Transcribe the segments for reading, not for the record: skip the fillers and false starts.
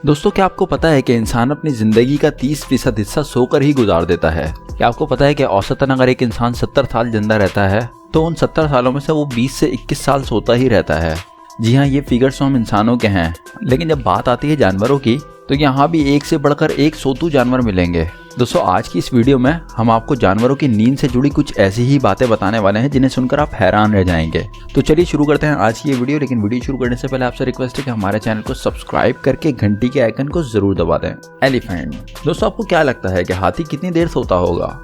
दोस्तों, क्या आपको पता है कि इंसान अपनी जिंदगी का 30% हिस्सा सोकर ही गुजार देता है। क्या आपको पता है कि औसतन अगर एक इंसान 70 साल जिंदा रहता है तो उन 70 सालों में से वो 20 से 21 साल सोता ही रहता है। जी हाँ, ये फिगर्स हम इंसानों के हैं, लेकिन जब बात आती है जानवरों की तो यहाँ भी एक से बढ़कर एक सोतू जानवर मिलेंगे। दोस्तों, आज की इस वीडियो में हम आपको जानवरों की नींद से जुड़ी कुछ ऐसी ही बातें बताने वाले हैं जिन्हें सुनकर आप हैरान रह जाएंगे। तो चलिए शुरू करते हैं आज की ये वीडियो। लेकिन वीडियो शुरू करने से पहले आपसे रिक्वेस्ट है कि हमारे चैनल को सब्सक्राइब करके घंटी के आइकन को जरूर दबा दें। एलिफेंट। दोस्तों, आपको क्या लगता है कि हाथी कितनी देर सोता होगा?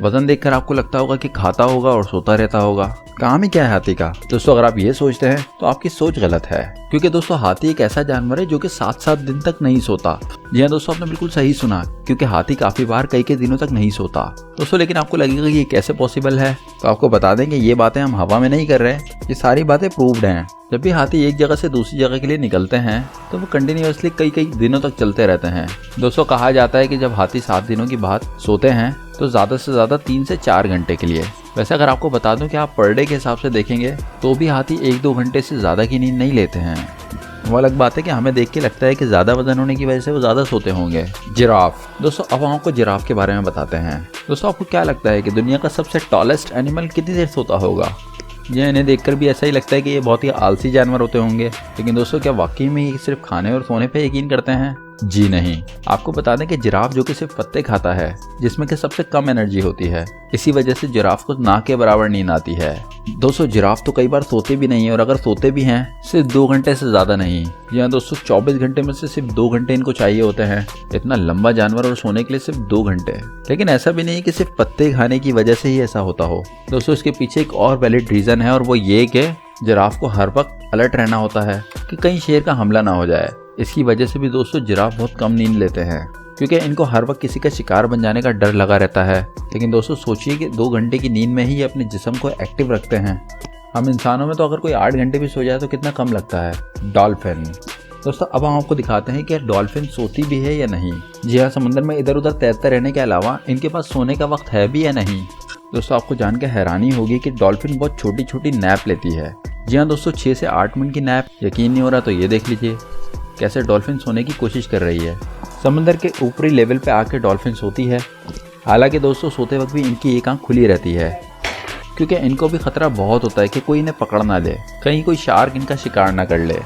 वजन देखकर आपको लगता होगा कि खाता होगा और सोता रहता होगा। काम ही क्या है हाथी का? दोस्तों, अगर आप ये सोचते हैं तो आपकी सोच गलत है, क्योंकि दोस्तों हाथी एक ऐसा जानवर है जो कि 7-7 दिन तक नहीं सोता। जी हाँ दोस्तों, आपने बिल्कुल सही सुना, क्योंकि हाथी काफी बार कई दिनों तक नहीं सोता। दोस्तों, लेकिन आपको लगेगा कि ये कैसे पॉसिबल है, तो आपको बता दें कि ये बातें हम हवा में नहीं कर रहे, ये सारी बातें प्रूव्ड हैं। जब भी हाथी एक जगह से दूसरी जगह के लिए निकलते हैं तो वो कंटिन्यूअसली कई दिनों तक चलते रहते हैं। दोस्तों, कहा जाता है कि जब हाथी 7 दिनों की बाद सोते हैं तो ज्यादा से ज्यादा 3 से 4 घंटे के लिए। वैसे अगर आपको बता दूं कि आप पर डे के हिसाब से देखेंगे तो भी हाथी 1-2 घंटे से ज्यादा की नींद नहीं लेते हैं। वो अलग बात है कि हमें देख के लगता है कि ज्यादा वजन होने की वजह से वो ज्यादा सोते होंगे। जिराफ। दोस्तों, अब हम आपको जिराफ के बारे में बताते हैं। दोस्तों, आपको क्या लगता है कि दुनिया का सबसे टॉलेस्ट एनिमल कितनी देर सोता होगा? जी, इन्हें देखकर भी ऐसा ही लगता है कि ये बहुत ही आलसी जानवर होते होंगे। लेकिन दोस्तों, क्या वाकई में ये सिर्फ खाने और सोने पे यकीन करते हैं? जी नहीं। आपको बता दें कि जिराफ जो कि सिर्फ पत्ते खाता है, जिसमें कि सबसे कम एनर्जी होती है, इसी वजह से जिराफ को ना के बराबर नींद आती है। दोस्तों, जिराफ तो कई बार सोते भी नहीं है, और अगर सोते भी हैं सिर्फ 2 घंटे से ज्यादा नहीं। जी हाँ दोस्तों, 24 घंटे में से सिर्फ 2 घंटे इनको चाहिए होते हैं। इतना लंबा जानवर और सोने के लिए सिर्फ 2 घंटे। लेकिन ऐसा भी नहीं कि सिर्फ पत्ते खाने की वजह से ही ऐसा होता हो। दोस्तों, इसके पीछे एक और वैलिड रीजन है, और वो ये कि जिराफ को हर वक्त अलर्ट रहना होता है कि कहीं शेर का हमला ना हो जाए। इसकी वजह से भी दोस्तों जिराफ बहुत कम नींद लेते हैं, क्योंकि इनको हर वक्त किसी का शिकार बन जाने का डर लगा रहता है। लेकिन दोस्तों, सोचिए कि 2 घंटे की नींद में ही ये अपने जिस्म को एक्टिव रखते हैं। हम इंसानों में तो अगर कोई 8 घंटे भी सो जाए तो कितना कम लगता है। डॉल्फिन। दोस्तों, अब हम आपको दिखाते हैं कि डॉल्फिन सोती भी है या नहीं। जी हाँ, समुद्र में इधर उधर तैरते रहने के अलावा इनके पास सोने का वक्त है भी या नहीं। दोस्तों, आपको जान के हैरानी होगी कि डॉल्फिन बहुत छोटी छोटी नैप लेती है। जी हाँ दोस्तों, 6 से 8 मिनट की नैप। यकीन नहीं हो रहा तो ये देख लीजिए कैसे डॉल्फिन सोने की कोशिश कर रही है। समंदर के ऊपरी लेवल पे आके डॉल्फिन सोती है। हालांकि दोस्तों, सोते वक्त भी इनकी एक आंख खुली रहती है, क्योंकि इनको भी खतरा बहुत होता है कि कोई इन्हें पकड़ ना ले, कहीं कोई शार्क इनका शिकार ना कर ले।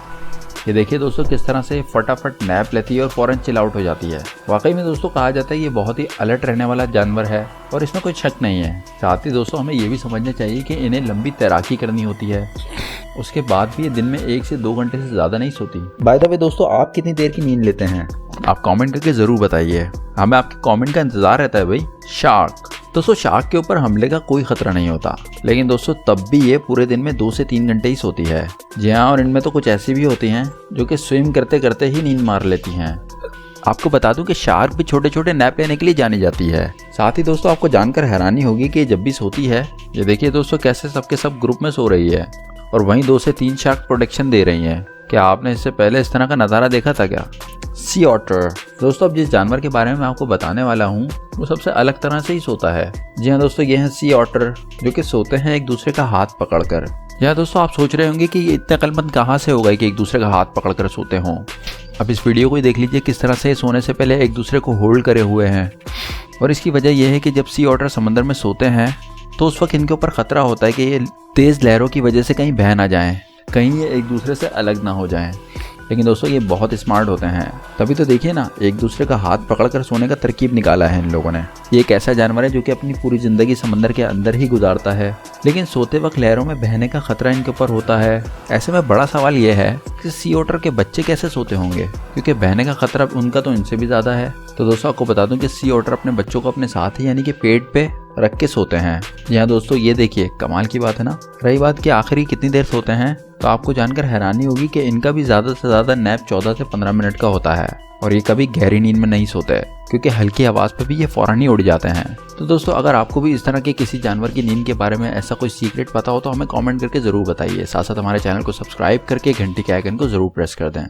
ये देखिए दोस्तों, किस तरह से फटाफट नैप लेती है और फौरन चिल आउट हो जाती है। वाकई में दोस्तों, कहा जाता है ये बहुत ही अलर्ट रहने वाला जानवर है, और इसमें कोई शक नहीं है। साथ ही दोस्तों, हमें ये भी समझना चाहिए कि इन्हें लंबी तैराकी करनी होती है, उसके बाद भी ये दिन में 1 से 2 घंटे से ज्यादा नहीं सोती। बाय द वे दोस्तों, आप कितनी देर की नींद लेते हैं? आप कमेंट करके जरूर बताइए, हमें आपके कमेंट का इंतजार रहता है भाई। शार्क। दोस्तों, शार्क के ऊपर हमले का कोई खतरा नहीं होता, लेकिन दोस्तों तब भी ये पूरे दिन में 2 से 3 घंटे ही सोती है। जी हाँ, और इनमें तो कुछ ऐसी भी होती हैं जो कि स्विम करते करते ही नींद मार लेती हैं। आपको बता दूं कि शार्क भी छोटे छोटे नैप लेने के लिए जानी जाती है। साथ ही दोस्तों, आपको जानकर हैरानी होगी कि जब भी सोती है, ये देखिए दोस्तों कैसे सबके सब ग्रुप में सो रही है, और वहीं 2 से 3 शार्क प्रोटेक्शन दे रही हैं। क्या आपने इससे पहले इस तरह का नज़ारा देखा था क्या? सी ऑटर। दोस्तों, अब जिस जानवर के बारे में मैं आपको बताने वाला हूँ वो सबसे अलग तरह से ही सोता है। जी हाँ दोस्तों, ये हैं सी ऑटर, जो कि सोते हैं एक दूसरे का हाथ पकड़कर। जी हाँ दोस्तों, आप सोच रहे होंगे कि ये इतना अक्लमंद कहाँ से होगा कि एक दूसरे का हाथ पकड़कर सोते हों। अब इस वीडियो को ही देख लीजिए किस तरह से सोने से पहले एक दूसरे को होल्ड करे हुए हैं। और इसकी वजह यह है कि जब सी ऑटर समंदर में सोते हैं तो उस वक्त इनके ऊपर खतरा होता है कि ये तेज लहरों की वजह से कहीं बह ना जाएं, कहीं ये एक दूसरे से अलग ना हो जाएं। लेकिन दोस्तों, ये बहुत स्मार्ट होते हैं, तभी तो देखिए ना, एक दूसरे का हाथ पकड़कर सोने का तरकीब निकाला है इन लोगों ने। ये एक ऐसा जानवर है जो कि अपनी पूरी जिंदगी समंदर के अंदर ही गुजारता है, लेकिन सोते वक्त लहरों में बहने का खतरा इनके ऊपर होता है। ऐसे में बड़ा सवाल ये है कि सी ऑटर के बच्चे कैसे सोते होंगे, क्योंकि बहने का खतरा उनका तो इनसे भी ज्यादा है। तो दोस्तों, आपको बता दूं कि सी ऑटर अपने बच्चों को अपने साथ ही यानी कि पेट पे रख के सोते हैं। यहाँ दोस्तों, ये देखिए कमाल की बात है ना। रही बात कि आखिरी कितनी देर सोते हैं, तो आपको जानकर हैरानी होगी कि इनका भी ज्यादा से ज्यादा नैप 14 से 15 मिनट का होता है, और ये कभी गहरी नींद में नहीं सोते, क्योंकि हल्की आवाज पे भी ये फौरन ही उड़ जाते हैं। तो दोस्तों, अगर आपको भी इस तरह के किसी जानवर की नींद के बारे में ऐसा कोई सीक्रेट पता हो तो हमें कमेंट करके जरूर बताइए। साथ साथ हमारे चैनल को सब्सक्राइब करके घंटी के आइकन को जरूर प्रेस कर दें।